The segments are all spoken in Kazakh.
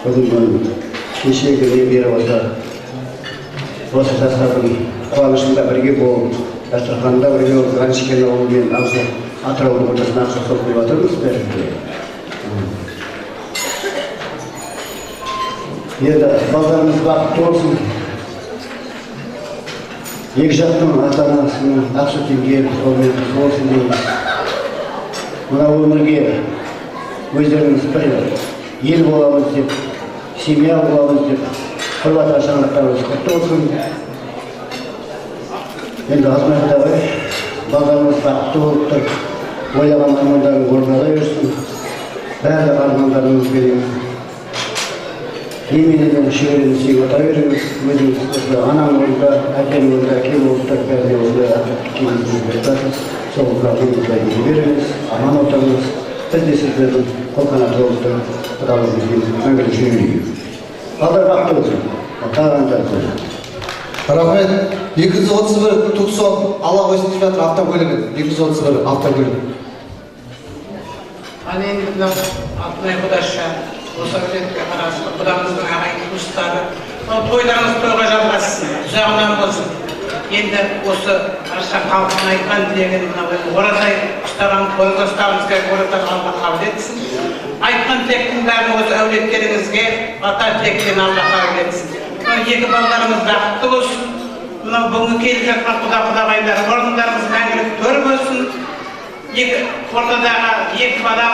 бүгінгі кешегі бері осы жастардың қуанышында бірге болып, дастарханда бірге болып, Граншкен ауылы мен Атыраудың ортасына ақша соғып жатырмыз бәрінде. Енді балдарымыз бақытты болсын. Екі жақтың ата-анасының ақша теңге қолмен болсын дейміз. Мына өмірге өздеріңіз бір ел боламыз деп, семья боламыз деп, құрбат ашаңлықтарымыз құтты болсын. Енді Алтынайдағы балдарымыз бақытты болып тұр, ойлаған армандарын орындала берсін. Барлық армандарымыз береміз. Еменеден шүйерені сүйіп ота береміз. Өзіміз анам орында, әкем орында, әкем орында, бәріне орында кемізді берді. Сол қағымызға ете береміз, аман отырмыз. Біз де сіздердің қолқанаты болып тұр, құдалығымызбен мәңгілік жүрейік. Балдар бақытты болсын. Тағандар болсын. Рахмет. 231 Туксон ала қойсын деп жатыр автокөлігі. 231 автокөлігі. Ал енді мынау Алтынай құдаша, осы әулетке қарасты құдамыздың ағайын туыстары. Тойларыңыз тойға жалғассын, ұзағынан болсын. Енді осы Арыстан халқының айтқан тілегін мынау оразай ұстаған, тойға ұстағымыз керек, оразай Алла қабыл етсін. Айтқан тілектің бәрін осы әулеттеріңізге ата тілектен Алла қабыл етсін. Екі балдарымыз бақытты болсын. Мынау бүгінгі келіп жатқан құда-құдағайлар, орындарымыз мәңгілік төр болсын. Екі ортадағы екі бала,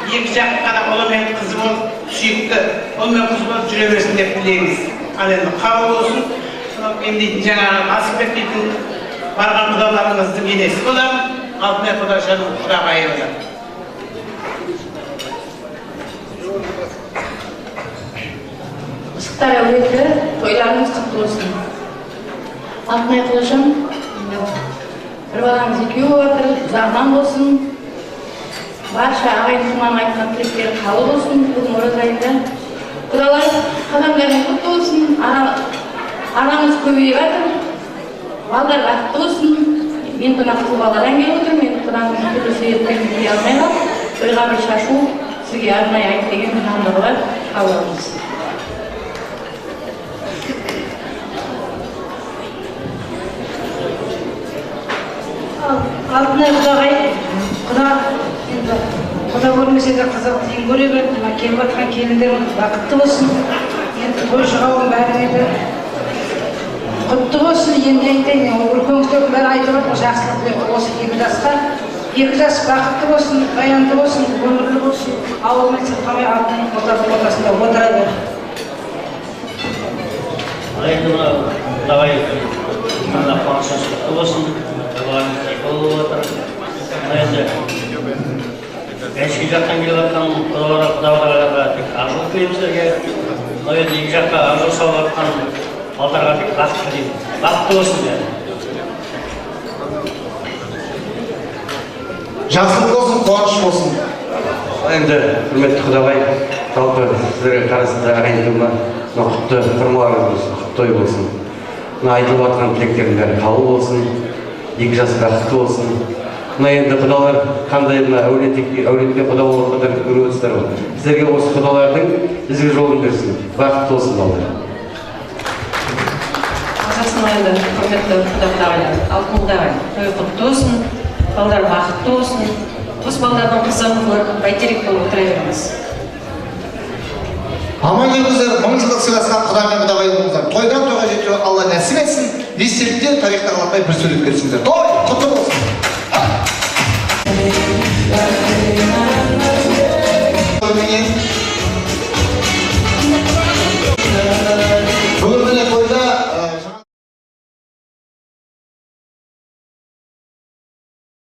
екі жаққа да ұлы мен қызы болып, сүйікті ұл мен қыз болып жүре берсін деп тілейміз. Ал енді қабыл болсын. Емдейтін жаңағы Асылбек дейтін барған құдаларыңыздың енесі боламын. Алтынай құдашаның құдағайы боламын. Мысықтар әулеті тойларыңыз құтты болсын. Алтынай құдашам, бір балаңыз екеуі отыр, ұзағынан болсын. Барша ағайын тұман айтқан тілектері қабыл болсын. Бүгін оразайында құдалар қадамдарың құтты болсын. Арамыз көбейіп жатыр. Балдар бақытты болсын. Мен мына қыз баладан келіп отырмын. Мен құдамның түрлі себептерін біле алмай қалып, тойға бір шашу сізге арнайы айт деген жандығы бар. Қабыл алыңыз. Алтынай құдағай, құда көрмесе де қызық тиын көре берді. Келіп жатқан келіндеріміз бақытты болсын. Енді той шығауын бәріне де құтты болсын. Енді айтайын, үлкендердің бәрі айтып жатыр, жақсылық тілеп осы екі жасқа. Екі жас бақытты болсын, баянды болсын, өмірлі болсын. Ауылмен сыртқамай Алтынай ортасында отыра бер. Енді мына құдағай қуанышыңыз құтты болсын. Болып отыр. Енді әшке жақтан келіп жатқан құдаларға тек ақжол тілейміздерге. Енді екі жаққа ақжол салып жатқан балдарға тек бақыт тілейміз. Бақытты болсын бәрі. Жақсылық болсын, қуаныш болсын. Енді құрметті құдағай, жалпы сіздерге қарасында ағайындығыма құтты құрмаларыңыз болсын, құтты той болсын. Мына айтылып жатқан тілектердің бәрі қабыл болсын. Екі жас бақытты болсын. Мына енді құдалар қандай мына әулетте құда болып көріп отырсыздар ғой. Сіздерге осы құдалардың ізгі жолын берсін. Бақытты болсын балдар. Қазақстан енді құрметті құда-құдағайлар, алтын құдағай, той құтты болсын, балдар бақытты болсын. Осы балдардың қызығын көріп, бәйтерек болып отыра беріңіз. Аман еңіздер, мың жылдық сыйласқан құда мен құдағай болыңыздар. Тойдан тойға жетуі Алла нәсіп етсін. Естеліктер тарихта қалмай бір сөйлеп келсіңдер. Той құтты болсын.